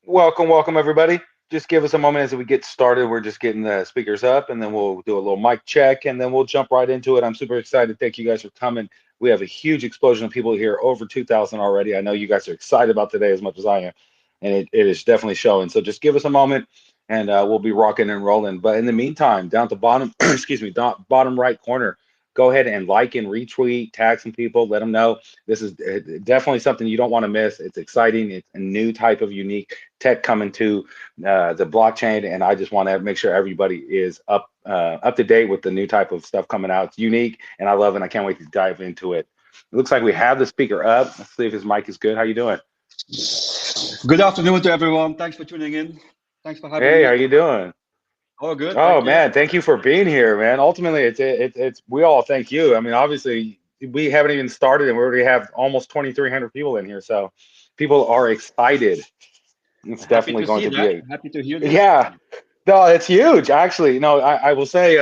Welcome, welcome everybody. Just give us a moment as we get started. We're just getting the speakers up and then we'll do a little mic check and then we'll jump right into it. I'm super excited. Thank you guys for coming. We have a huge explosion of people here, over 2,000 already. I know you guys are excited about today as much as I am, and it is definitely showing. So just give us a moment and we'll be rocking and rolling. But in the meantime, down at the bottom, excuse me, bottom right corner, go ahead and like and retweet, tag some people, let them know this is definitely something you don't want to miss. It's exciting. It's a new type of unique tech coming to the blockchain, and I just want to make sure everybody is up to date with the new type of stuff coming out. It's unique, and I love it. And I can't wait to dive into it. It looks like we have the speaker up. Let's see if his mic is good. How you doing? Good afternoon to everyone. Thanks for tuning in. Thanks for having Hey, how me. you doing? All good, Oh thank you. man, thank you for being here, man. Ultimately, it's we all thank you. I mean, obviously, we haven't even started, and we already have almost 2,300 people in here, so people are excited. It's Happy definitely to going see to be that. a Happy to hear this. yeah. No, it's huge, actually. No, I will say,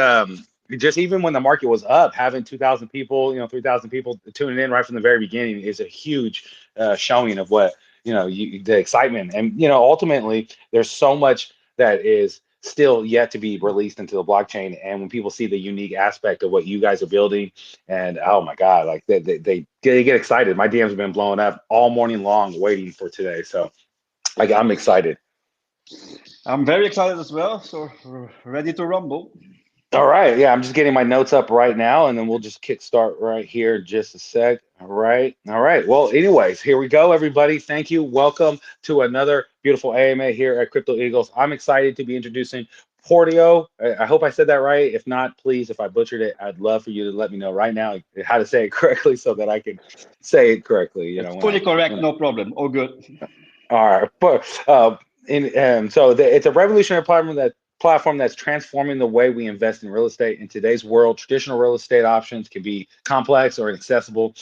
just even when the market was up, having 2,000 people, 3,000 people tuning in right from the very beginning is a huge showing of what, the excitement. And, ultimately, there's so much that is still yet to be released into the blockchain. And when people see the unique aspect of what you guys are building, and oh my God, like they get excited. My DMs have been blowing up all morning long waiting for today. So, like, I'm excited. I'm very excited as well. So ready to rumble. All right. Yeah, I'm just getting my notes up right now, and then we'll just kick start right here in just a sec. All right. All right. Well, anyways, here we go, everybody. Thank you. Welcome to another beautiful AMA here at Crypto Eagles. I'm excited to be introducing Portio. I hope I said that right. If not, please, if I butchered it, I'd love for you to let me know right now how to say it correctly so that I can say it correctly, It's when fully I correct, when no problem. All good. all right, but it's a revolutionary platform that's transforming the way we invest in real estate. In today's world, traditional real estate options can be complex or inaccessible.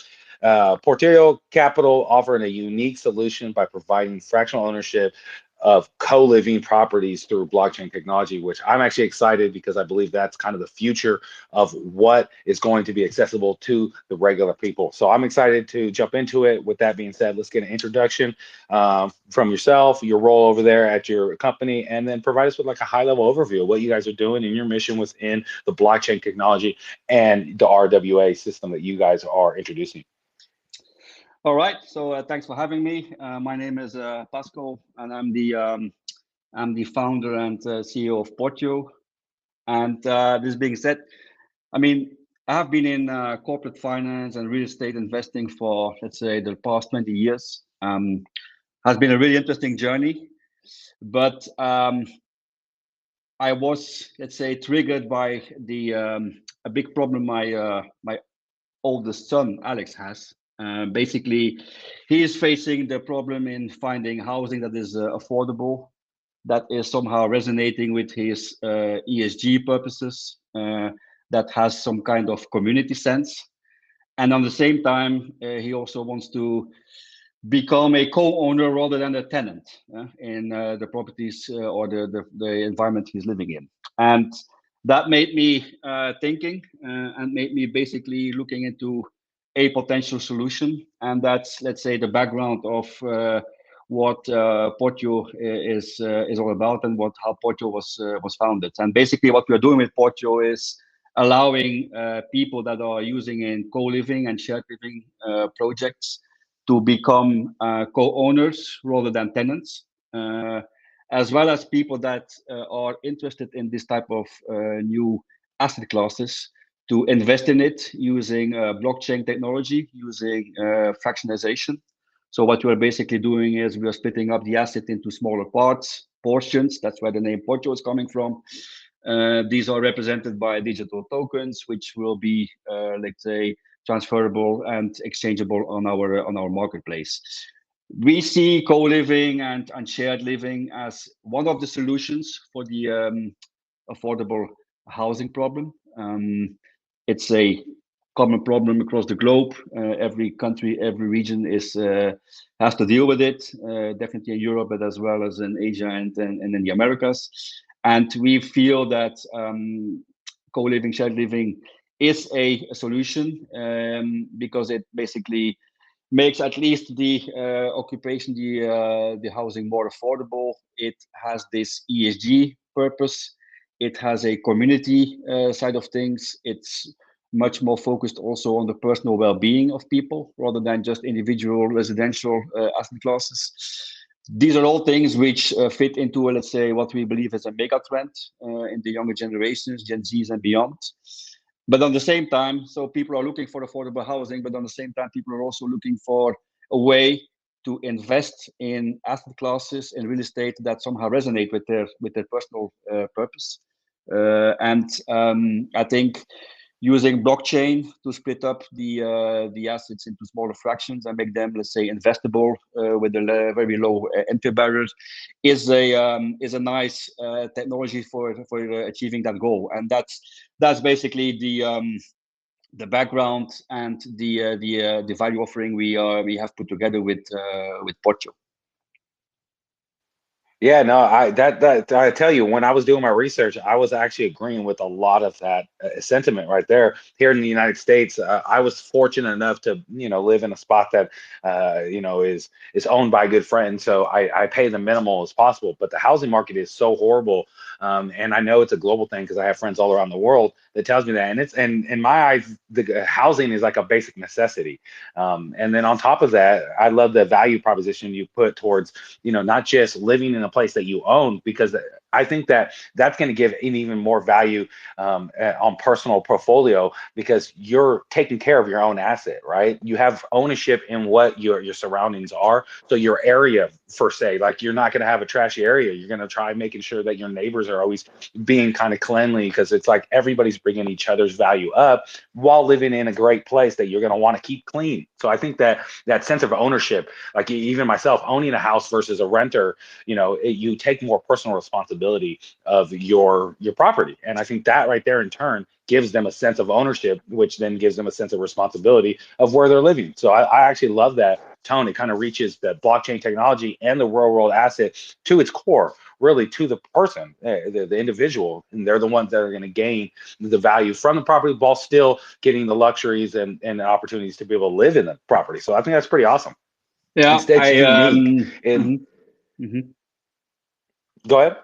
Portillo Capital offering a unique solution by providing fractional ownership of co-living properties through blockchain technology, which I'm actually excited because I believe that's kind of the future of what is going to be accessible to the regular people. So I'm excited to jump into it. With that being said, let's get an introduction from yourself, your role over there at your company, and then provide us with like a high level overview of what you guys are doing and your mission within the blockchain technology and the RWA system that you guys are introducing. All right. So thanks for having me. My name is Pascal, and I'm the founder and CEO of Portio. And this being said, I mean, I have been in corporate finance and real estate investing for, let's say, the past 20 years. Has been a really interesting journey, but I was, let's say, triggered by the a big problem my oldest son Alex has. Basically, he is facing the problem in finding housing that is affordable, that is somehow resonating with his ESG purposes, that has some kind of community sense, and on the same time, he also wants to become a co-owner rather than a tenant in the properties or the environment he's living in. And that made me thinking and made me basically looking into a potential solution. And that's, let's say, the background of what Portio is all about, and how Portio was founded. And basically what we're doing with Portio is allowing people that are using in co-living and shared living projects to become co-owners rather than tenants, as well as people that are interested in this type of new asset classes to invest in it using blockchain technology, using fractionalization. So what we're basically doing is we are splitting up the asset into smaller parts, portions. That's where the name Portio is coming from. These are represented by digital tokens, which will be, let's say, transferable and exchangeable on our marketplace. We see co-living and shared living as one of the solutions for the affordable housing problem. It's a common problem across the globe. Every country, every region has to deal with it. Definitely in Europe, but as well as in Asia and in the Americas. And we feel that co-living, shared living is a solution because it basically makes at least the occupation, the housing more affordable. It has this ESG purpose. It has a community side of things. It's much more focused also on the personal well-being of people rather than just individual residential asset classes. These are all things which fit into, let's say, what we believe is a mega trend in the younger generations, Gen Zs and beyond. But on the same time, so people are looking for affordable housing, but on the same time, people are also looking for a way to invest in asset classes in real estate that somehow resonate with their personal purpose. I think using blockchain to split up the assets into smaller fractions and make them, let's say, investable with a very low entry barriers is a nice technology for achieving that goal. And that's basically the background and the value offering we have put together with Porti. Yeah, no, that I tell you, when I was doing my research, I was actually agreeing with a lot of that sentiment right there. Here in the United States, I was fortunate enough to, live in a spot that, is owned by a good friend, so I pay the minimal as possible. But the housing market is so horrible, and I know it's a global thing because I have friends all around the world that tells me that, and and in my eyes, the housing is like a basic necessity. And then on top of that, I love the value proposition you put towards not just living in a place that you own, because I think that that's going to give an even more value on personal portfolio because you're taking care of your own asset, right? You have ownership in what your surroundings are. So your area, per se, like you're not going to have a trashy area. You're going to try making sure that your neighbors are always being kind of cleanly because it's like everybody's bringing each other's value up while living in a great place that you're going to want to keep clean. So I think that that sense of ownership, like even myself owning a house versus a renter, you take more personal responsibility of your property, and I think that right there in turn gives them a sense of ownership, which then gives them a sense of responsibility of where they're living. So I actually love that tone. It kind of reaches the blockchain technology and the real world asset to its core, really to the person, the individual, and they're the ones that are going to gain the value from the property while still getting the luxuries and the opportunities to be able to live in the property. So I think that's pretty awesome. Yeah, It's unique. And mhm, mhm. go ahead.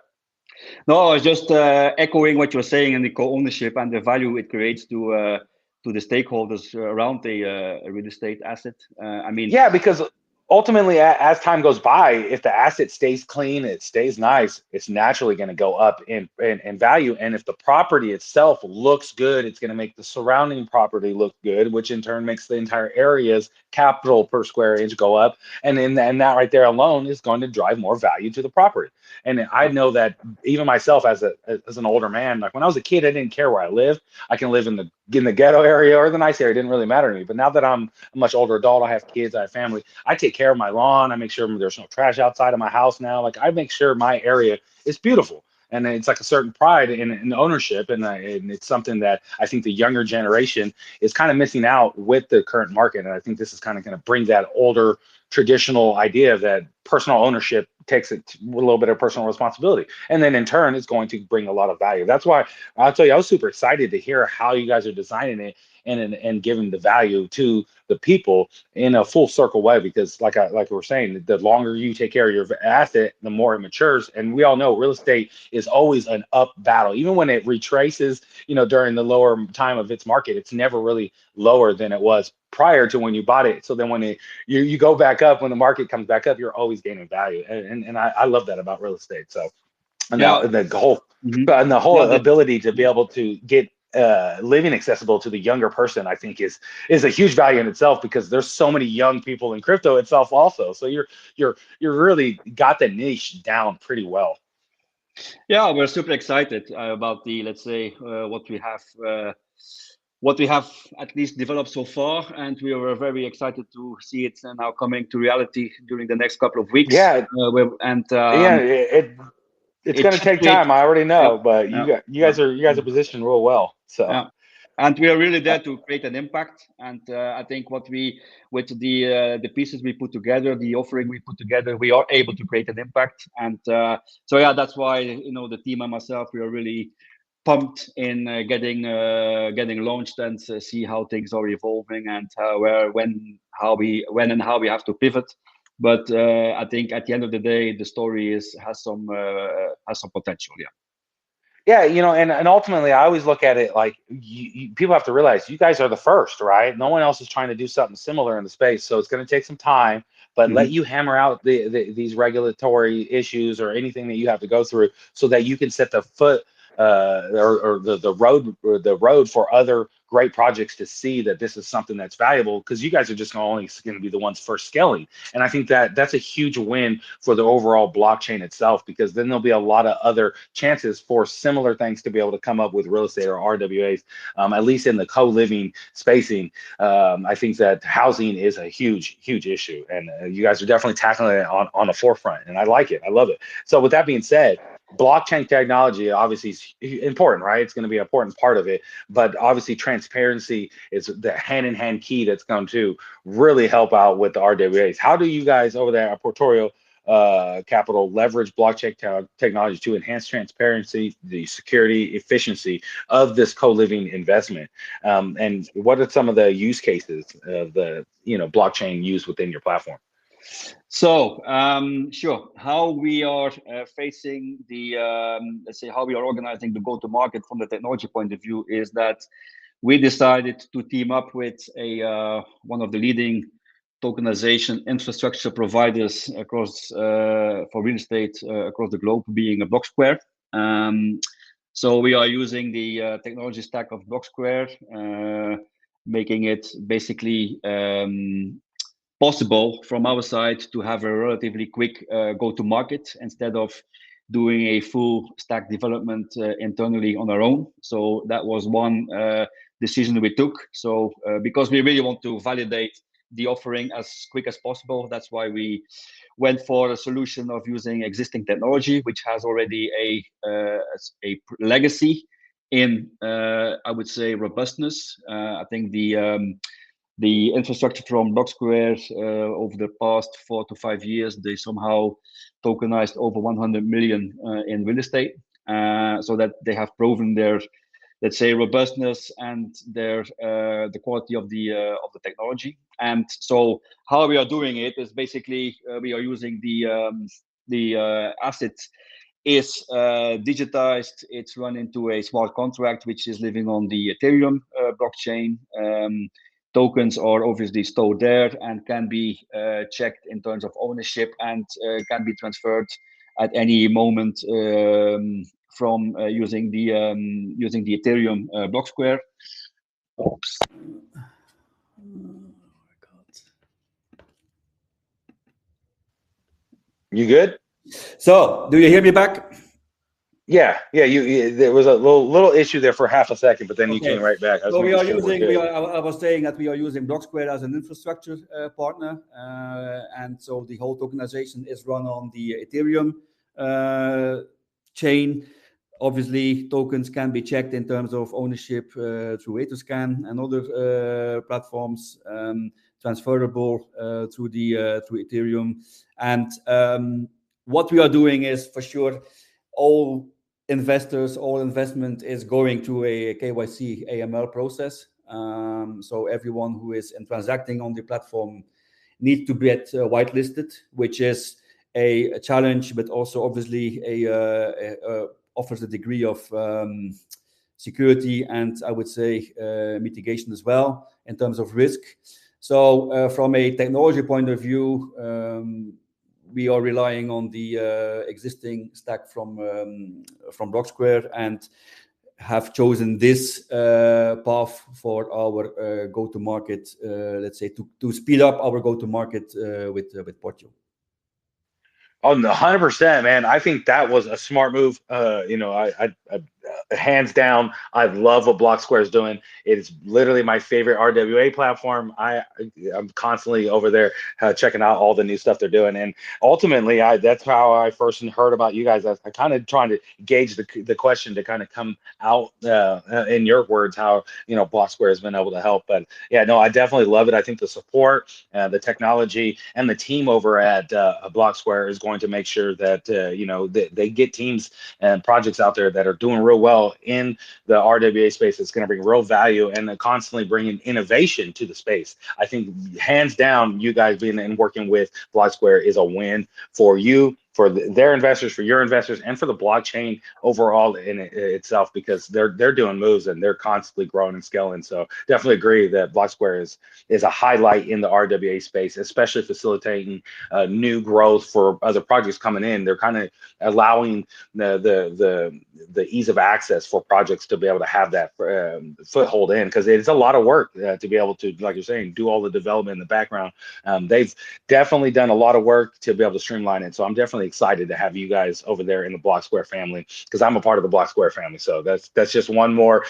No, I was just echoing what you were saying and the co-ownership and the value it creates to the stakeholders around a real estate asset. I mean, Yeah, because ultimately, as time goes by, if the asset stays clean, it stays nice, it's naturally going to go up in value. And if the property itself looks good, it's going to make the surrounding property look good, which in turn makes the entire area's capital per square inch go up. And that right there alone is going to drive more value to the property. And I know that even myself as an older man, like when I was a kid, I didn't care where I lived. I can live in the ghetto area or the nice area. It didn't really matter to me. But now that I'm a much older adult, I have kids, I have family, I take care of my lawn. I make sure there's no trash outside of my house now. Like I make sure my area is beautiful. And it's like a certain pride in ownership, and it's something that I think the younger generation is kind of missing out with the current market. And I think this is kind of going to bring that older traditional idea that personal ownership takes it a little bit of personal responsibility, and then in turn, it's going to bring a lot of value. That's why I'll tell you, I was super excited to hear how you guys are designing it and giving the value to the people in a full circle way, because like we were saying, the longer you take care of your asset, the more it matures. And we all know real estate is always an up battle. Even when it retraces, during the lower time of its market, it's never really lower than it was prior to when you bought it. So then when you go back up, when the market comes back up, you're always gaining value. And I love that about real estate. So and yeah, mhm. the whole Yeah, ability to be able to get living accessible to the younger person, I think is a huge value in itself, because there's so many young people in crypto itself also. So you're really got the niche down pretty well. yeah, we're super excited about the, let's say, what we have at least developed so far, and we were very excited to see it now coming to reality during the next couple of weeks. Yeah, And yeah, it's it going to should take create, time. I already yeah, know, but yeah, yeah. you guys are positioned real well. So Yeah. And we are really there to create an impact. And I think what we, with the pieces we put together, the offering we put together, we are able to create an impact. And so yeah, that's why the team and myself, we are really pumped in getting launched and see how things are evolving and when and how we have to pivot. But I think at the end of the day, the story has some potential. Yeah. Yeah, and ultimately, I always look at it like people have to realize you guys are the first, right? No one else is trying to do something similar in the space, so it's going to take some time. But let you hammer out these regulatory issues or anything that you have to go through, so that you can set the foot or the road for other great projects to see that this is something that's valuable. Because you guys are just only going to be the ones first scaling, and I think that that's a huge win for the overall blockchain itself, because then there'll be a lot of other chances for similar things to be able to come up with real estate or RWAs, at least in the co-living spacing. I think that housing is a huge, huge issue, and you guys are definitely tackling it on the forefront, and I like it. I love it. So with that being said, blockchain technology obviously is important, right? It's going to be an important part of it, but obviously transparency is the hand-in-hand key that's going to really help out with the RWAs. How do you guys over there at Portorio Capital leverage blockchain technology to enhance transparency, the security, efficiency of this co-living investment? And what are some of the use cases of the blockchain used within your platform? So sure, how we are facing the let's say how we are organizing the go-to-market from the technology point of view is that we decided to team up with one of the leading tokenization infrastructure providers across for real estate across the globe, being a Blocksquare. So we are using the technology stack of Blocksquare, making it basically possible from our side to have a relatively quick go-to-market instead of doing a full stack development internally on our own. So that was one decision we took. So because we really want to validate the offering as quick as possible, that's why we went for a solution of using existing technology, which has already a legacy in I would say robustness. I think the infrastructure from Blocksquare over the past 4 to 5 years, they somehow tokenized over 100 million in real estate, so that they have proven their, let's say, robustness and their the quality of the technology. And so how we are doing it is basically we are using the asset is digitized. It's run into a smart contract which is living on the Ethereum blockchain. Tokens are obviously stored there and can be checked in terms of ownership and can be transferred at any moment from using the Ethereum Blocksquare. Oops. You good? So, do you hear me back? Yeah. There was a little issue there for half a second, but then you came right back. So we are using. I was saying that we are using Blocksquare as an infrastructure partner, and so the whole tokenization is run on the Ethereum chain. Obviously, tokens can be checked in terms of ownership through Etherscan and other platforms, transferable through Ethereum. And what we are doing is, for sure, all investment is going through a KYC AML process. So everyone who is transacting on the platform needs to get whitelisted, which is a challenge, but also obviously offers a degree of security and I would say mitigation as well in terms of risk. So from a technology point of view, we are relying on the existing stack from Blocksquare and have chosen this path for our go-to-market, let's say, to speed up our go-to-market with Porti. Oh, 100%, man. I think that was a smart move. Hands down, I love what Blocksquare is doing. It's literally my favorite RWA platform. I'm constantly over there checking out all the new stuff they're doing, and ultimately, that's how I first heard about you guys. I kind of trying to gauge the question to kind of come out in your words how Blocksquare has been able to help. But yeah, no, I definitely love it. I think the support, the technology, and the team over at Blocksquare is going to make sure that they get teams and projects out there that are doing real real well in the RWA space. It's going to bring real value and constantly bringing innovation to the space. I think hands down, you guys being and working with Block Square is a win for you, for their investors, for your investors, and for the blockchain overall in itself, because they're doing moves and they're constantly growing and scaling. So definitely agree that Block Square is a highlight in the RWA space, especially facilitating new growth for other projects coming in. They're kind of allowing the ease of access for projects to be able to have that foothold in, because it's a lot of work to be able to, like you're saying, do all the development in the background. They've definitely done a lot of work to be able to streamline it. So I'm definitely excited to have you guys over there in the Block Square family, because I'm a part of the Block Square family. So that's just one more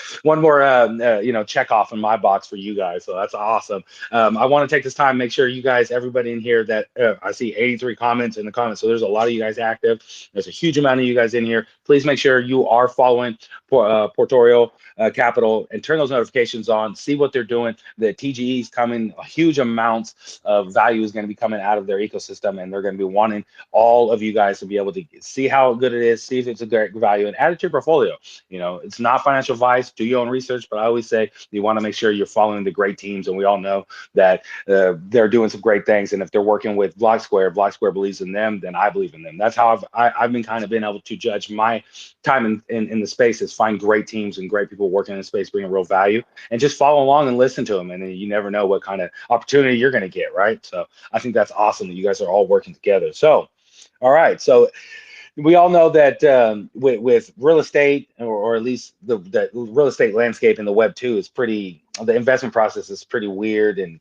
check off in my box for you guys. So that's awesome. I want to take this time, make sure you guys, everybody in here, that I see 83 comments in the comments. So there's a lot of you guys active. There's a huge amount of you guys in here. Please make sure you are following Portorio Capital and turn those notifications on. See what they're doing. The TGE is coming. Huge amounts of value is going to be coming out of their ecosystem, and they're going to be wanting all of you guys to be able to see how good it is, see if it's a great value, and add it to your portfolio. You know, it's not financial advice. Do your own research, but I always say you want to make sure you're following the great teams, and we all know that they're doing some great things. And if they're working with Block Square believes in them, then I believe in them. That's how I've been kind of been able to judge my time in the space, is find great teams and great people working in the space, bringing real value, and just follow along and listen to them. And then you never know what kind of opportunity you're going to get, right? So I think that's awesome that you guys are all working together. So, all right. So we all know that with real estate, or at least the real estate landscape in the Web 2 is pretty, the investment process is pretty weird and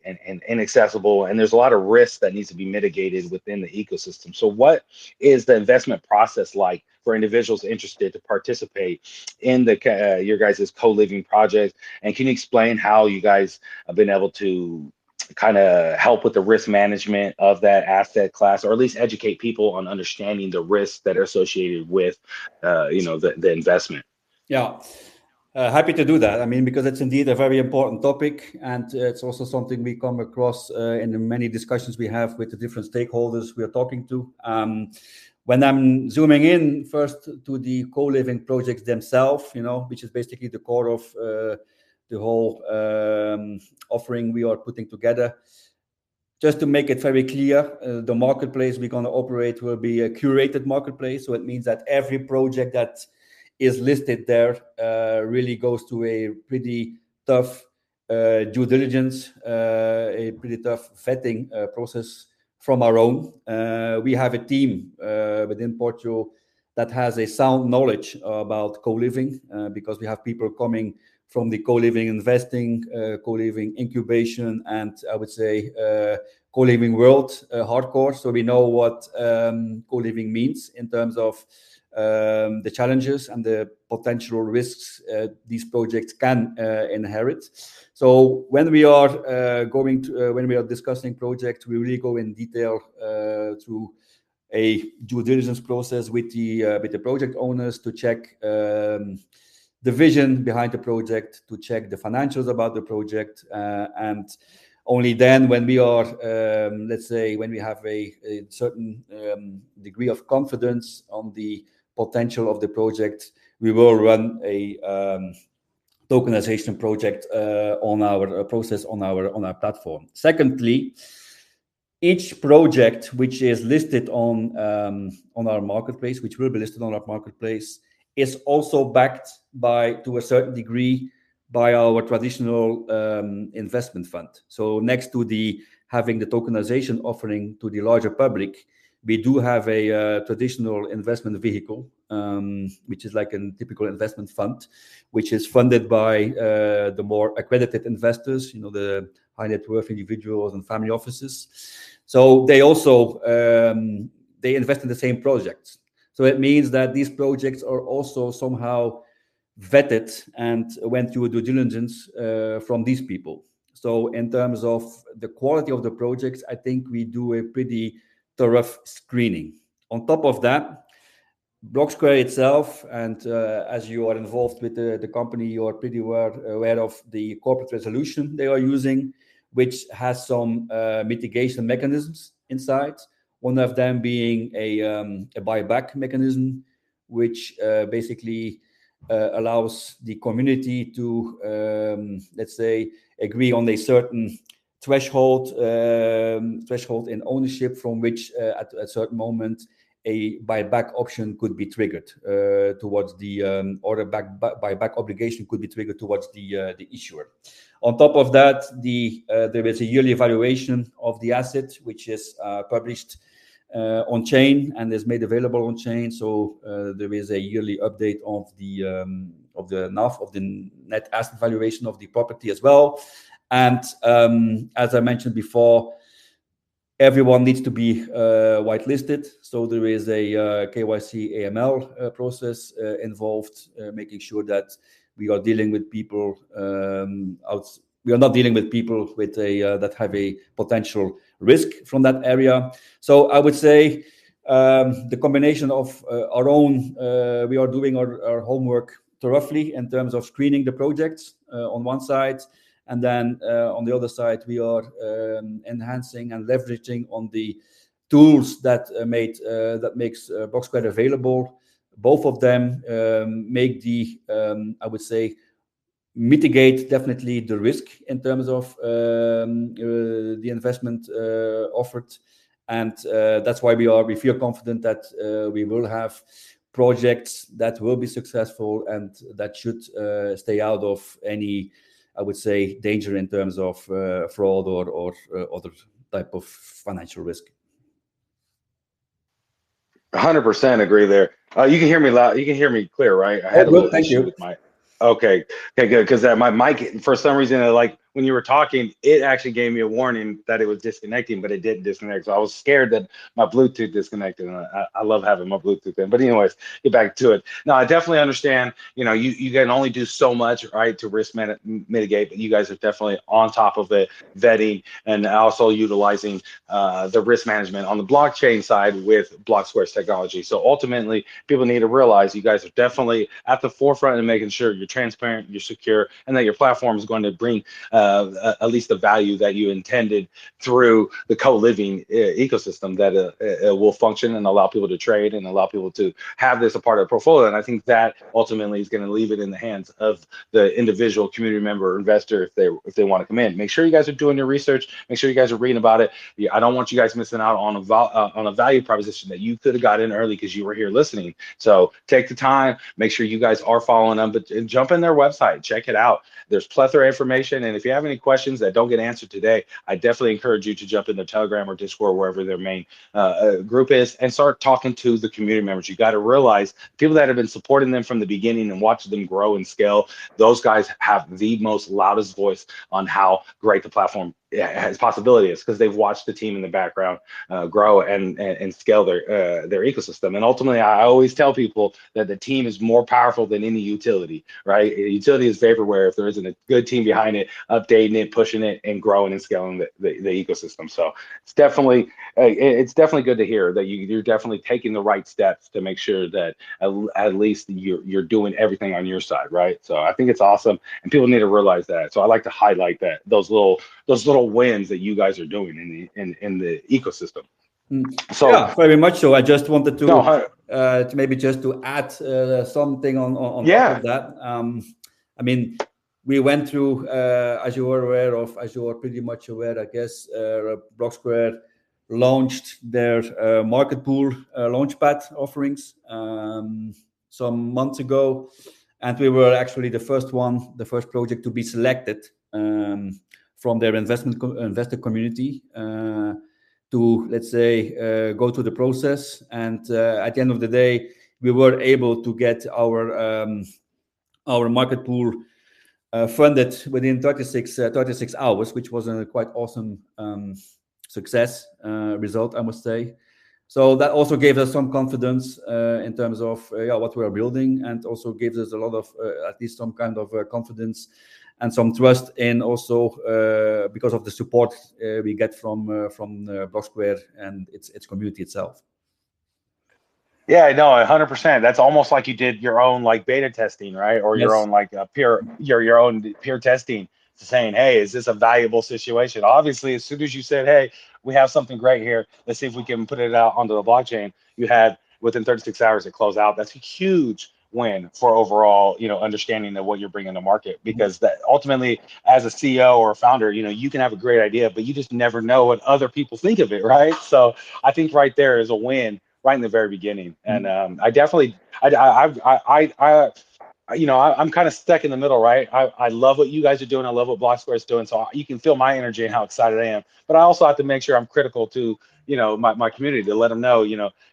inaccessible, and there's a lot of risk that needs to be mitigated within the ecosystem. So what is the investment process like for individuals interested to participate in the your guys' co-living project? And can you explain how you guys have been able to kind of help with the risk management of that asset class, or at least educate people on understanding the risks that are associated with, the investment? Yeah, happy to do that. I mean, because it's indeed a very important topic, and it's also something we come across in the many discussions we have with the different stakeholders we are talking to. When I'm zooming in first to the co-living projects themselves, which is basically the core of the whole offering we are putting together. Just to make it very clear, the marketplace we're going to operate will be a curated marketplace. So it means that every project that is listed there really goes through a pretty tough due diligence, a pretty tough vetting process from our own. We have a team within Portugal that has a sound knowledge about co-living, because we have people coming from the co-living investing, co-living incubation, and I would say co-living world hardcore. So we know what co-living means in terms of the challenges and the potential risks these projects can inherit. So when we are when we are discussing projects, we really go in detail through a due diligence process with the project owners to check the vision behind the project, to check the financials about the project, and only then, when we are, let's say, when we have a certain degree of confidence on the potential of the project, we will run a tokenization project on our process on our platform. Secondly, each project which is listed on our marketplace, which will be listed on our marketplace, is also backed by, to a certain degree, by our traditional investment fund. So next to having the tokenization offering to the larger public, we do have a traditional investment vehicle, which is like a typical investment fund, which is funded by the more accredited investors, the high net worth individuals and family offices. So they also they invest in the same projects. So it means that these projects are also somehow vetted and went through a due diligence from these people. So in terms of the quality of the projects, I think we do a pretty thorough screening. On top of that, Block Square itself, and as you are involved with the company, you are pretty aware of the corporate resolution they are using, which has some mitigation mechanisms inside. One of them being a buyback mechanism, which basically allows the community to, let's say, agree on a certain threshold in ownership from which at a certain moment a buyback option could be triggered towards the or a buyback obligation could be triggered towards the issuer. On top of that, there is a yearly evaluation of the asset, which is published on chain and is made available on chain. So there is a yearly update of the NAV, of the net asset valuation of the property as well. And as I mentioned before, everyone needs to be whitelisted. So there is a KYC AML process involved, making sure that we are dealing with people we are not dealing with people with that have a potential risk from that area. So I would say the combination of our own, we are doing our homework thoroughly in terms of screening the projects on one side, and then on the other side, we are enhancing and leveraging on the tools that makes Blocksquare available. Both of them make I would say, mitigate definitely the risk in terms of the investment offered, and that's why we feel confident that we will have projects that will be successful and that should stay out of any, I would say, danger in terms of fraud or other type of financial risk. 100% agree there. You can hear me loud. You can hear me clear, right? I had a little issue with my. Okay, good. Because my mic, for some reason, like when you were talking, it actually gave me a warning that it was disconnecting, but it didn't disconnect. So I was scared that my Bluetooth disconnected. And I love having my Bluetooth in. But anyways, get back to it. No, I definitely understand. You can only do so much, right, to risk mitigate, but you guys are definitely on top of it, vetting and also utilizing the risk management on the blockchain side with Blocksquare's technology. So ultimately, people need to realize you guys are definitely at the forefront and making sure you're transparent, you're secure, and that your platform is going to bring at least the value that you intended through the co-living ecosystem that it will function and allow people to trade and allow people to have this a part of the portfolio. And I think that ultimately is going to leave it in the hands of the individual community member or investor if they want to come in. Make sure you guys are doing your research. Make sure you guys are reading about it. I don't want you guys missing out on a value proposition that you could have got in early because you were here listening. So take the time. Make sure you guys are following them, but jump in their website, check it out. There's plethora of information, and if you have any questions that don't get answered today, I definitely encourage you to jump in their Telegram or Discord, wherever their main group is, and start talking to the community members. You got to realize people that have been supporting them from the beginning and watching them grow and scale, those guys have the most loudest voice on how great the platform has possibility is, because they've watched the team in the background grow and scale their ecosystem. And ultimately, I always tell people that the team is more powerful than any utility, right? A utility is vaporware if there isn't a good team behind it, updating it, pushing it, and growing and scaling the ecosystem. So it's definitely good to hear that you're definitely taking the right steps to make sure that at least you're doing everything on your side, right? So I think it's awesome, and people need to realize that. So I like to highlight that those little wins that you guys are doing in the ecosystem. So yeah, very much so. I just wanted to maybe just to add something on top of that. I mean, we went through, as you are pretty much aware, I guess, Blocksquare launched their market pool launchpad offerings some months ago, and we were actually the first project to be selected from their investor community to, let's say, go through the process. And at the end of the day, we were able to get our market pool funded within 36 hours, which was a quite awesome success result, I must say. So that also gave us some confidence in terms of what we are building, and also gives us a lot of at least some kind of confidence and some trust in also because of the support we get from Blocksquare and its community itself. Yeah, no, 100%. That's almost like you did your own like beta testing, right? Or your own like your own peer testing, saying, hey, is this a valuable situation? Obviously, as soon as you said, hey, we have something great here, let's see if we can put it out onto the blockchain, you had within 36 hours it closed out. That's a huge win for overall, understanding of what you're bringing to market, because that ultimately, as a CEO or a founder, you can have a great idea, but you just never know what other people think of it, right? So I think right there is a win right in the very beginning. And I definitely, I'm kind of stuck in the middle, right? I love what you guys are doing. I love what Block Square is doing. So you can feel my energy and how excited I am. But I also have to make sure I'm critical to, my community, to let them know,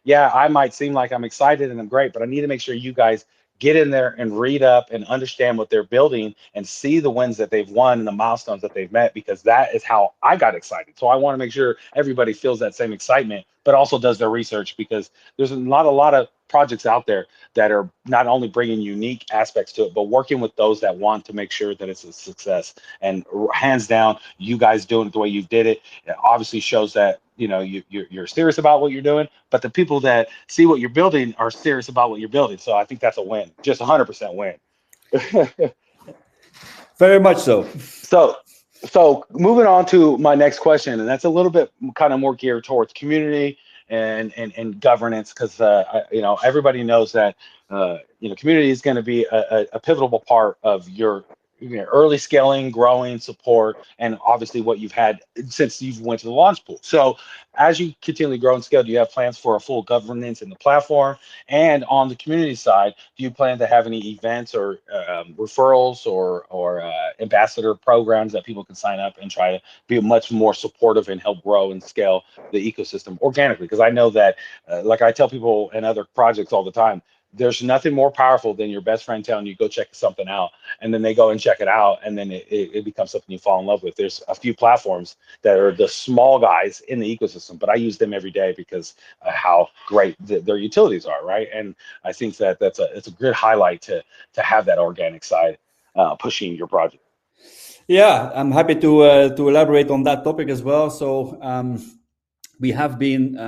yeah, I might seem like I'm excited and I'm great, but I need to make sure you guys get in there and read up and understand what they're building and see the wins that they've won and the milestones that they've met, because that is how I got excited. So I want to make sure everybody feels that same excitement, but also does their research, because there's not a lot of projects out there that are not only bringing unique aspects to it, but working with those that want to make sure that it's a success. And hands down, you guys doing it the way you did it, it obviously shows that you're serious about what you're doing, but the people that see what you're building are serious about what you're building. So I think that's a win, just 100% win. Very much so. So moving on to my next question, and that's a little bit kind of more geared towards community and governance, because everybody knows that community is going to be a pivotal part of your early scaling, growing, support, and obviously what you've had since you've went to the launch pool. So as you continually grow and scale, do you have plans for a full governance in the platform? And on the community side, do you plan to have any events or referrals or ambassador programs that people can sign up and try to be much more supportive and help grow and scale the ecosystem organically? Because I know that, like I tell people in other projects all the time, there's nothing more powerful than your best friend telling you go check something out, and then they go and check it out, and then it becomes something you fall in love with. There's a few platforms that are the small guys in the ecosystem, but I use them every day because how great their utilities are, right? And I think that it's a good highlight to have that organic side pushing your project. Yeah, I'm happy to elaborate on that topic as well. So we have been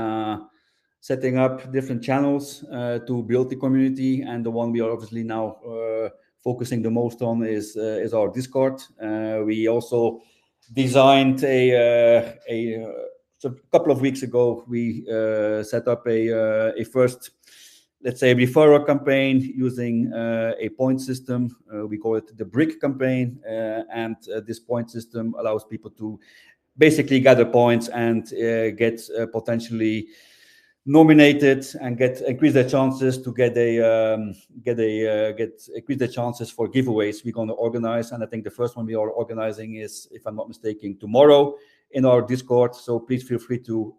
setting up different channels to build the community, and the one we are obviously now focusing the most on is our Discord. We also designed so a couple of weeks ago. We set up a first, let's say, referral campaign using a point system. We call it the Brick campaign, and this point system allows people to basically gather points and get potentially nominated and increase their chances to increase their chances for giveaways we're going to organize. And I think the first one we are organizing is, if I'm not mistaken, tomorrow in our Discord. So please feel free to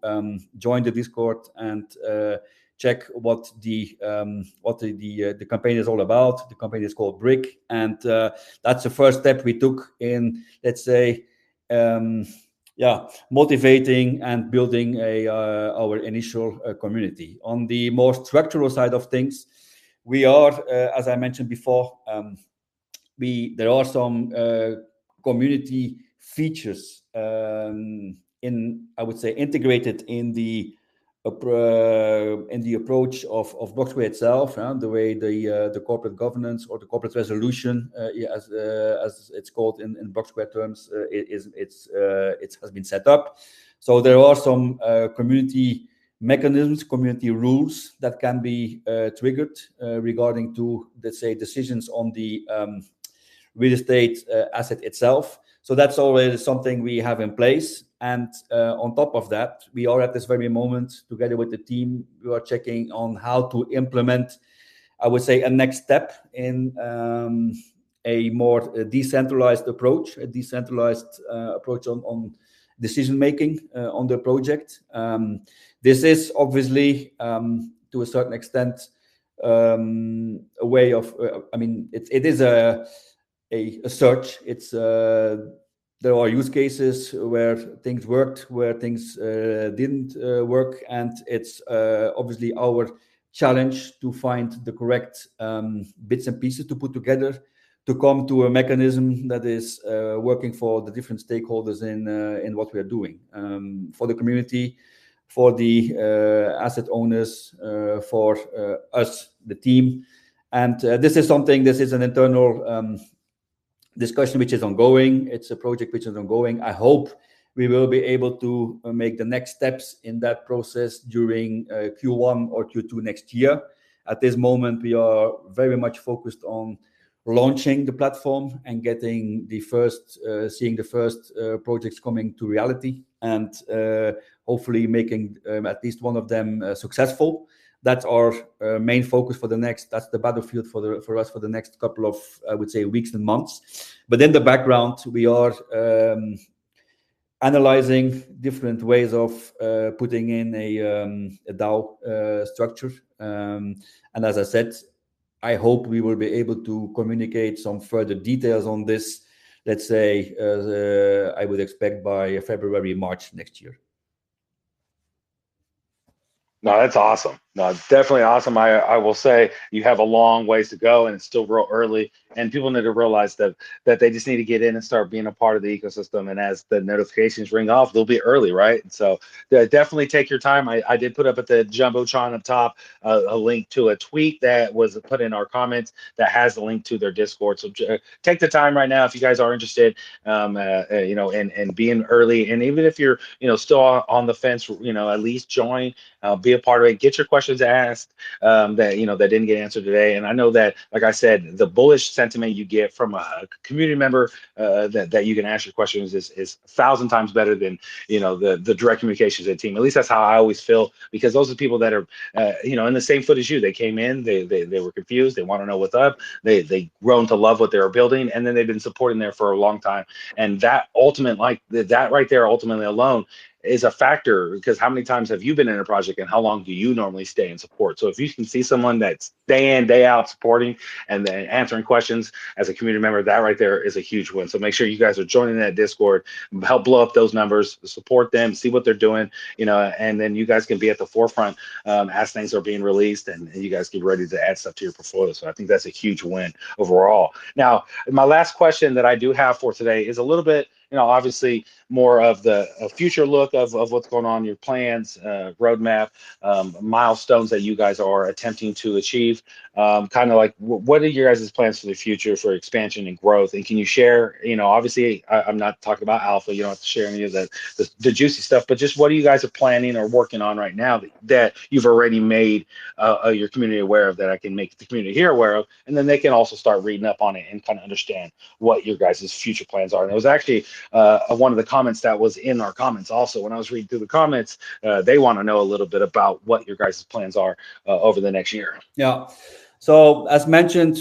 join the Discord and check what the campaign is all about. The campaign is called Brick, and that's the first step we took in, let's say, motivating and building our initial community. On the more structural side of things, we are, as I mentioned before, there are some community features I would say, integrated in the approach of Block Square itself, the way the corporate governance or the corporate resolution, as it's called in Block Square terms, it has been set up. So there are some community mechanisms, community rules that can be triggered regarding to, let's say, decisions on the real estate asset itself. So that's already something we have in place. And on top of that, we are at this very moment, together with the team, we are checking on how to implement, I would say, a next step in a more decentralized approach, on decision-making on the project. This is obviously, to a certain extent, a way of, it is a search. It's there are use cases where things worked, where things didn't work, and it's obviously our challenge to find the correct bits and pieces to put together to come to a mechanism that is working for the different stakeholders in what we are doing, for the community, for the asset owners, for us, the team. And this is an internal discussion which is ongoing. It's a project which is ongoing. I hope we will be able to make the next steps in that process during Q1 or Q2 next year. at this moment, we are very much focused on launching the platform and getting the first, seeing the first projects coming to reality, and hopefully making at least one of them successful. That's our main focus for the next. That's the battlefield for us for the next couple of, I would say, weeks and months. But in the background, we are analyzing different ways of putting in a DAO structure. And as I said, I hope we will be able to communicate some further details on this, let's say, I would expect by February, March next year. No, that's awesome. No, definitely awesome. I will say you have a long ways to go, and it's still real early. And people need to realize that they just need to get in and start being a part of the ecosystem. And as the notifications ring off, they'll be early, right? And so definitely take your time. I did put up at the jumbotron up top a link to a tweet that was put in our comments that has the link to their Discord. So take the time right now if you guys are interested, you know, and being early. And even if you're, you know, still on the fence, you know, at least join. Be a part of it. Get your questions asked that, you know, that didn't get answered today. And I know that, like I said, the bullish sentiment you get from a community member that you can ask your questions is 1,000 times better than, you know, the direct communications of the team. At least that's how I always feel, because those are the people that are, you know, in the same foot as you. They came in, they were confused, they want to know what's up, they grown to love what they were building, and then they've been supporting there for a long time. And that ultimate, like that right there, ultimately alone is a factor, because how many times have you been in a project and how long do you normally stay in support? So if you can see someone that's day in, day out supporting and then answering questions as a community member, that right there is a huge win. So make sure you guys are joining that Discord, help blow up those numbers, support them, see what they're doing, you know, and then you guys can be at the forefront as things are being released, and you guys get ready to add stuff to your portfolio. So I think that's a huge win overall. Now, my last question that I do have for today is a little bit, you know, obviously more of the future look of what's going on, your plans, roadmap, milestones that you guys are attempting to achieve. Kind of like, what are your guys' plans for the future for expansion and growth? And can you share, you know, obviously I'm not talking about alpha, you don't have to share any of the juicy stuff, but just what are you guys are planning or working on right now that you've already made your community aware of, that I can make the community here aware of, and then they can also start reading up on it and kind of understand what your guys' future plans are. And it was actually one of the comments that was in our comments also. When I was reading through the comments, they want to know a little bit about what your guys' plans are over the next year. Yeah. So as mentioned,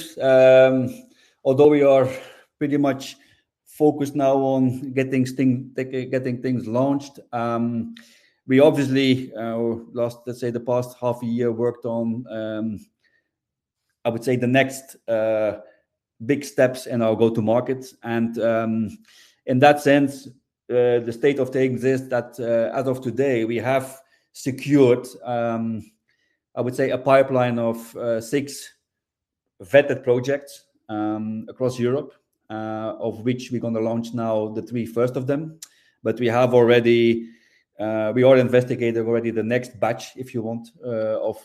although we are pretty much focused now on getting things launched, we obviously let's say the past half a year worked on I would say the next big steps in our go-to-market. And in that sense, the state of things is that as of today, we have secured, I would say, a pipeline of 6 vetted projects across Europe, of which we're going to launch now the 3 first of them. But we have already, we are investigating already the next batch, if you want, of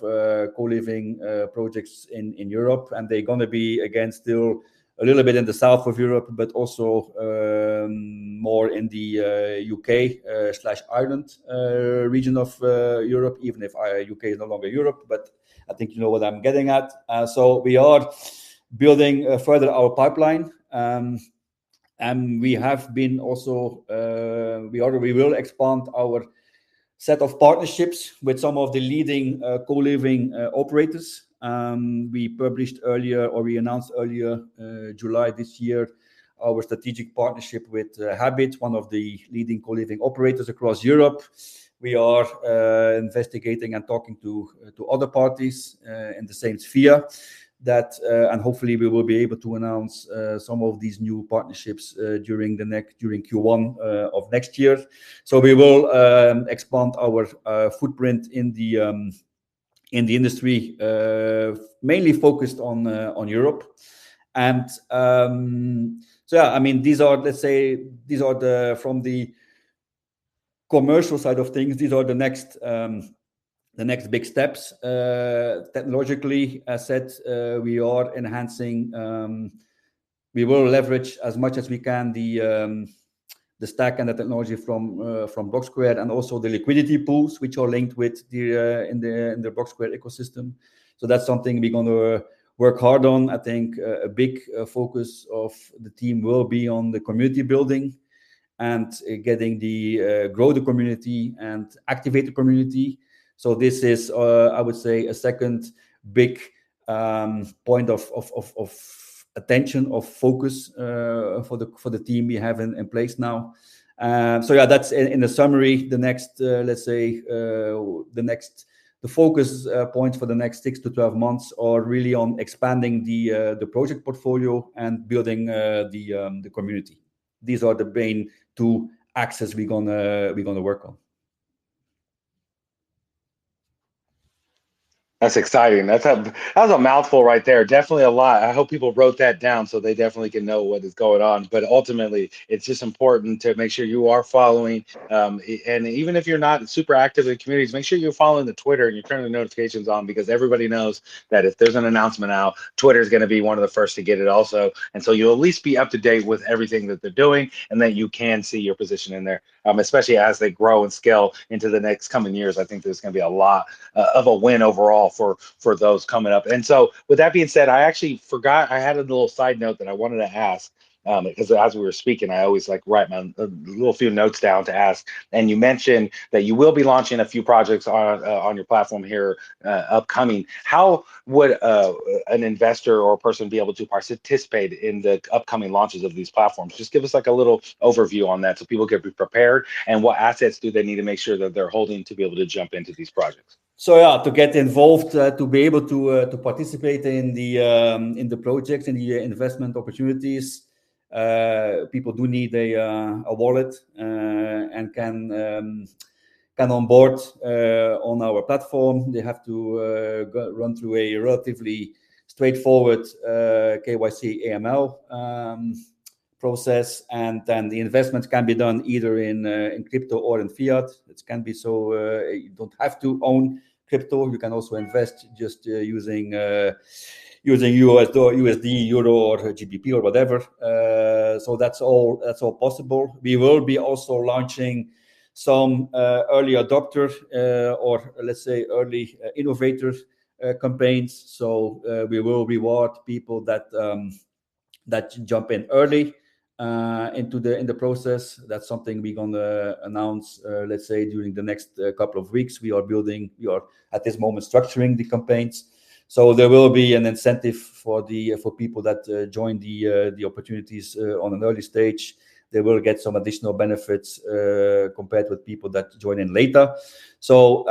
co-living projects in Europe. And they're going to be, again, still a little bit in the south of Europe, but also more in the UK/Ireland region of Europe, even if UK is no longer Europe, but I think you know what I'm getting at. So we are building further our pipeline, and we have been also, we will expand our set of partnerships with some of the leading co-living operators. We published earlier, or we announced earlier, July this year, our strategic partnership with Habit, one of the leading co-living operators across Europe. We are investigating and talking to other parties in the same sphere. And hopefully we will be able to announce some of these new partnerships during Q1 of next year. So we will expand our footprint in the industry, mainly focused on Europe. And so yeah, I mean, these are, let's say, from the commercial side of things, these are the next big steps. Technologically, as said, we are enhancing. We will leverage as much as we can the the stack and the technology from Block Square, and also the liquidity pools which are linked with the in the Block Square ecosystem. So that's something we're going to work hard on. I think a big focus of the team will be on the community building and getting the grow the community and activate the community. So this is, I would say, a second big point of attention, of focus for the team we have in place now. So yeah, that's in the summary. The next, let's say, the focus points for the next 6 to 12 months are really on expanding the project portfolio and building the community. These are the main two axes we're gonna work on. That's exciting. That was a mouthful right there. Definitely a lot. I hope people wrote that down so they definitely can know what is going on. But ultimately, it's just important to make sure you are following. And even if you're not super active in communities, make sure you're following the Twitter and you're turning the notifications on, because everybody knows that if there's an announcement out, Twitter is going to be one of the first to get it also. And so you'll at least be up to date with everything that they're doing, and that you can see your position in there, especially as they grow and scale into the next coming years. I think there's going to be a lot of a win overall for those coming up. And so with that being said, I actually forgot, I had a little side note that I wanted to ask, because as we were speaking, I always like write a little few notes down to ask. And you mentioned that you will be launching a few projects on your platform here upcoming. How would an investor or a person be able to participate in the upcoming launches of these platforms? Just give us like a little overview on that so people can be prepared, and what assets do they need to make sure that they're holding to be able to jump into these projects? So yeah, to get involved, to be able to participate in the projects, in the investment opportunities, people do need a wallet and can onboard on our platform. They have to run through a relatively straightforward KYC AML process, and then the investments can be done either in crypto or in fiat. It can be so you don't have to own crypto. You can also invest just using USD, Euro, or GBP or whatever. So that's all possible. We will be also launching some early adopter or let's say early innovator campaigns. So we will reward people that jump in early in the process. That's something we're gonna announce, let's say, during the next couple of weeks. We are at this moment structuring the campaigns, so there will be an incentive for people that join the opportunities on an early stage. They will get some additional benefits compared with people that join in later. So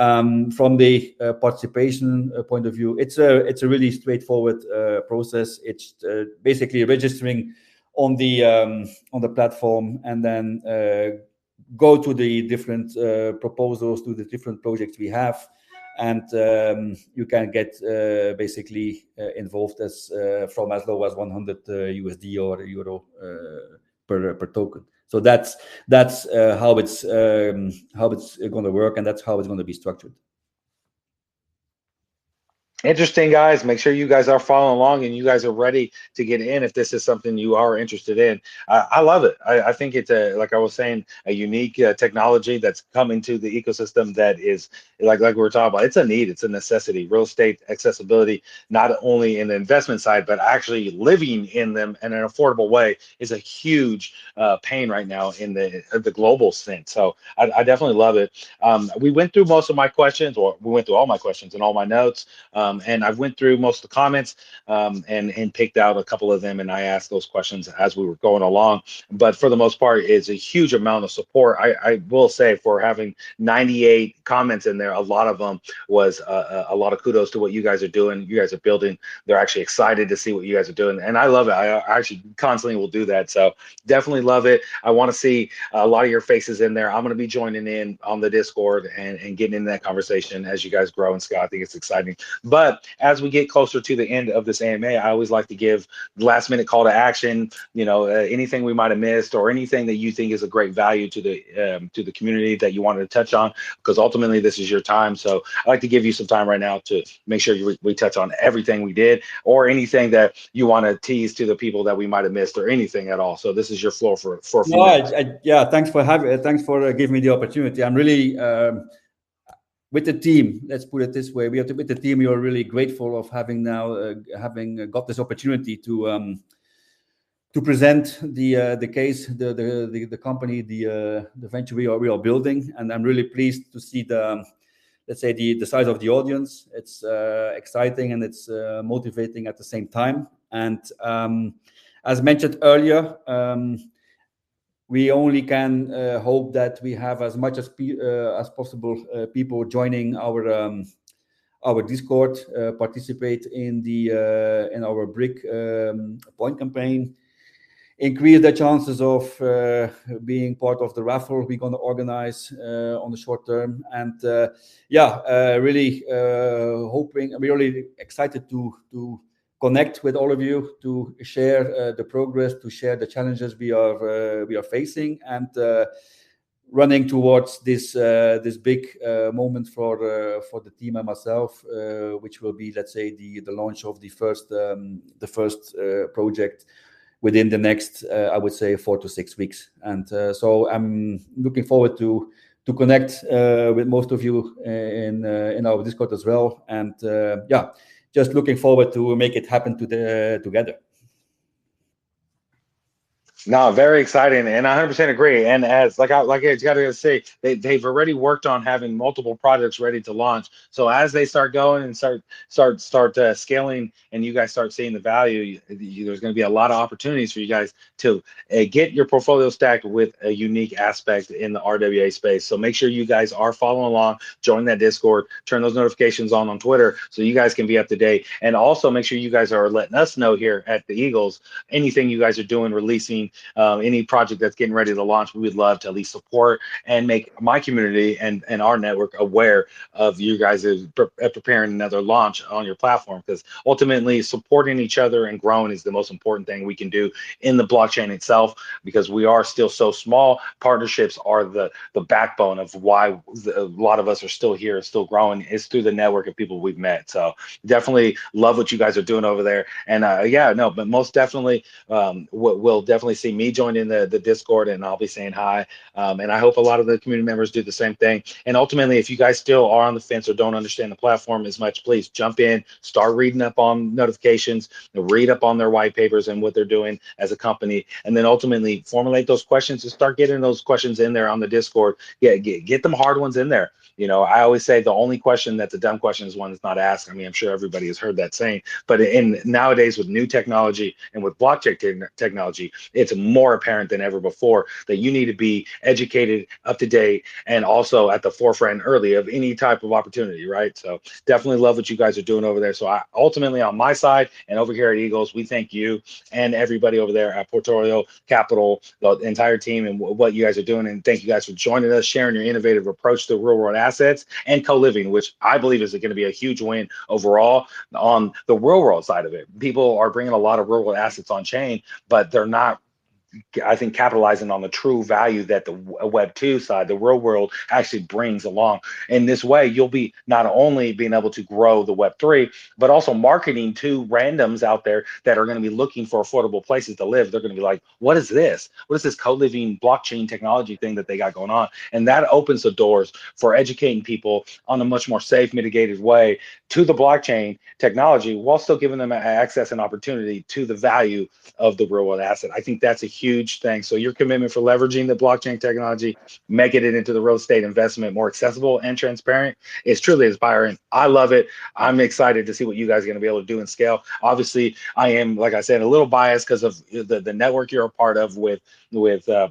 from the participation point of view, it's a really straightforward process. It's basically registering on the platform, and then go to the different proposals, to the different projects we have, and you can get basically involved from as low as 100 USD or Euro per token. So that's how it's going to work, and that's how it's going to be structured. Interesting, guys. Make sure you guys are following along and you guys are ready to get in if this is something you are interested in. I love it. I think it's like I was saying, a unique technology that's coming to the ecosystem that is like we were talking about. It's a need. It's a necessity. Real estate accessibility, not only in the investment side, but actually living in them in an affordable way, is a huge pain right now in the global sense. So I definitely love it. We went through most of my questions, or we went through all my questions and all my notes. And I went through most of the comments and picked out a couple of them, and I asked those questions as we were going along. But for the most part, it's a huge amount of support. I will say, for having 98 comments in there, a lot of them was a lot of kudos to what you guys are doing. You guys are building. They're actually excited to see what you guys are doing, and I love it. I actually constantly will do that. So definitely love it. I want to see a lot of your faces in there. I'm going to be joining in on the Discord and getting into that conversation as you guys grow and scale. I think it's exciting. But But as we get closer to the end of this AMA, I always like to give last minute call to action. Anything we might have missed or anything that you think is a great value to the community that you wanted to touch on, because ultimately this is your time. So I like to give you some time right now to make sure we touch on everything we did, or anything that you want to tease to the people that we might have missed, or anything at all. So this is your floor for a few No, minutes. yeah, thanks for giving me the opportunity. I'm really with the team. Let's put it this way: with the team, we are really grateful of having now having got this opportunity to present the case, the company, the venture we are building, and I'm really pleased to see let's say the size of the audience. It's exciting and it's motivating at the same time. And as mentioned earlier, we only can hope that we have as much as possible people joining our Discord, participate in in our brick point campaign, increase the chances of being part of the raffle we're going to organize on the short term. And really hoping, we're really excited to connect with all of you, to share the progress, to share the challenges we are facing, and running towards this big moment for the team and myself, which will be, let's say, the launch of the first project within the next, I would say, 4 to 6 weeks. And so I'm looking forward to connect with most of you in our Discord as well. And just looking forward to make it happen together. No, very exciting, and I 100% agree. And as I just gotta say, they've already worked on having multiple projects ready to launch. So as they start going and start scaling, and you guys start seeing the value, there's going to be a lot of opportunities for you guys to get your portfolio stacked with a unique aspect in the RWA space. So make sure you guys are following along, join that Discord, turn those notifications on Twitter, so you guys can be up to date. And also make sure you guys are letting us know here at the Eagles anything you guys are doing, releasing. Any project that's getting ready to launch, we would love to at least support and make my community and our network aware of you guys preparing another launch on your platform, because ultimately supporting each other and growing is the most important thing we can do in the blockchain itself, because we are still so small. Partnerships are the backbone of why a lot of us are still here, still growing. It's through the network of people we've met. So definitely love what you guys are doing over there. And but most definitely we'll definitely see me join in the Discord, and I'll be saying hi. And I hope a lot of the community members do the same thing. And ultimately, if you guys still are on the fence or don't understand the platform as much, please jump in, start reading up on notifications, read up on their white papers and what they're doing as a company, and then ultimately formulate those questions and start getting those questions in there on the Discord. Get them hard ones in there. I always say the only question that's a dumb question is one that's not asked. I mean, I'm sure everybody has heard that saying, but nowadays with new technology and with blockchain technology, it's more apparent than ever before that you need to be educated, up to date, and also at the forefront early of any type of opportunity, right? So definitely love what you guys are doing over there. So ultimately on my side and over here at Eagles, we thank you and everybody over there at Portorio Capital, the entire team, and what you guys are doing. And thank you guys for joining us, sharing your innovative approach to real world assets and co-living, which I believe is going to be a huge win overall on the real world side of it. People are bringing a lot of real world assets on chain, but they're not, I think, capitalizing on the true value that the Web 2 side, the real world, actually brings along. In this way, you'll be not only being able to grow the Web 3, but also marketing to randoms out there that are going to be looking for affordable places to live. They're going to be like, what is this? What is this co-living blockchain technology thing that they got going on? And that opens the doors for educating people on a much more safe, mitigated way to the blockchain technology, while still giving them access and opportunity to the value of the real world asset. I think that's a huge thing. So your commitment for leveraging the blockchain technology, making it into the real estate investment more accessible and transparent, is truly inspiring. I love it. I'm excited to see what you guys are going to be able to do and scale. Obviously, I am, like I said, a little biased because of the network you're a part of with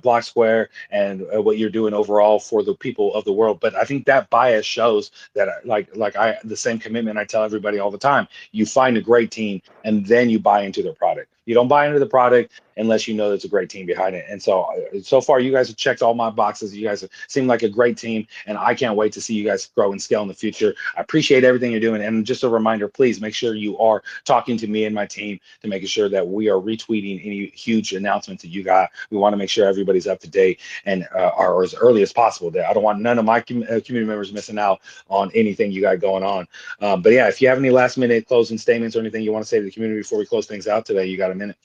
Block Square and what you're doing overall for the people of the world. But I think that bias shows that the same commitment I tell everybody all the time. You find a great team and then you buy into their product. You don't buy into the product unless you know there's a great team behind it. And so far, you guys have checked all my boxes. You guys seem like a great team, and I can't wait to see you guys grow and scale in the future. I appreciate everything you're doing. And just a reminder, please make sure you are talking to me and my team to making sure that we are retweeting any huge announcements that you got. We want to make sure everybody's up to date and are as early as possible. That I don't want none of my community members missing out on anything you got going on. But yeah, if you have any last minute closing statements or anything you want to say to the community before we close things out today, you got a minute.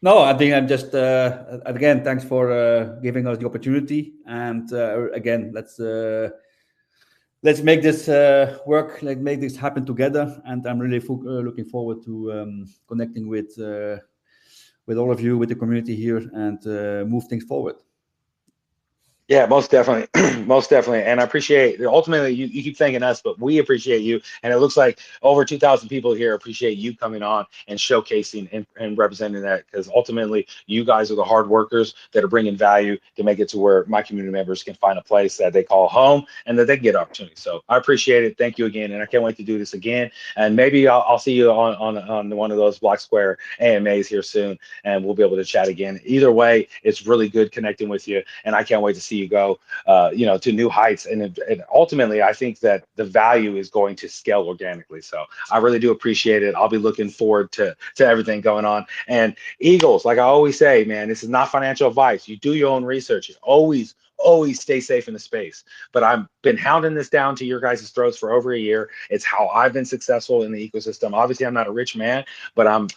No, I think I'm just again, thanks for giving us the opportunity, and again, let's make this work, like make this happen together. And I'm really looking forward to connecting with all of you, with the community here, and move things forward. Yeah, most definitely. Most definitely. And I appreciate, ultimately, you keep thanking us, but we appreciate you. And it looks like over 2,000 people here appreciate you coming on and showcasing and representing that, because ultimately, you guys are the hard workers that are bringing value to make it to where my community members can find a place that they call home and that they get opportunity. So I appreciate it. Thank you again. And I can't wait to do this again. And maybe I'll see you on one of those Block Square AMAs here soon, and we'll be able to chat again. Either way, it's really good connecting with you. And I can't wait to see you go to new heights, and ultimately I think that the value is going to scale organically. So I really do appreciate it. I'll be looking forward to everything going on. And Eagles, like I always say, man, this is not financial advice. You do your own research. Always stay safe in the space. But I've been hounding this down to your guys' throats for over a year. It's how I've been successful in the ecosystem. Obviously, I'm not a rich man, but I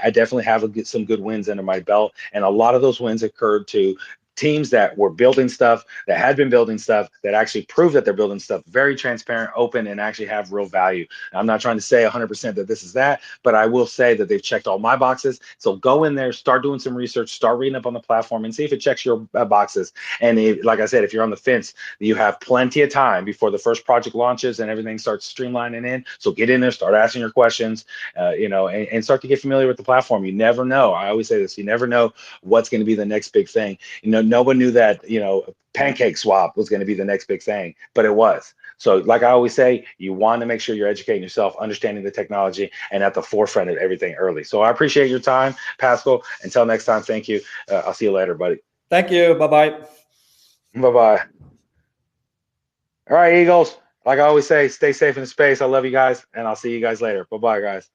definitely have some good wins under my belt. And a lot of those wins occurred to teams that were building stuff, that had been building stuff, that actually prove that they're building stuff, very transparent, open, and actually have real value. I'm not trying to say 100% that this is that, but I will say that they've checked all my boxes. So go in there, start doing some research, start reading up on the platform, and see if it checks your boxes. And like I said, if you're on the fence, you have plenty of time before the first project launches and everything starts streamlining in. So get in there, start asking your questions, and start to get familiar with the platform. You never know. I always say this: you never know what's going to be the next big thing. No one knew that, pancake swap was going to be the next big thing, but it was. So like I always say, you want to make sure you're educating yourself, understanding the technology, and at the forefront of everything early. So I appreciate your time, Pascal. Until next time, thank you. I'll see you later, buddy. Thank you. Bye-bye. Bye-bye. All right, Eagles. Like I always say, stay safe in space. I love you guys, and I'll see you guys later. Bye-bye, guys.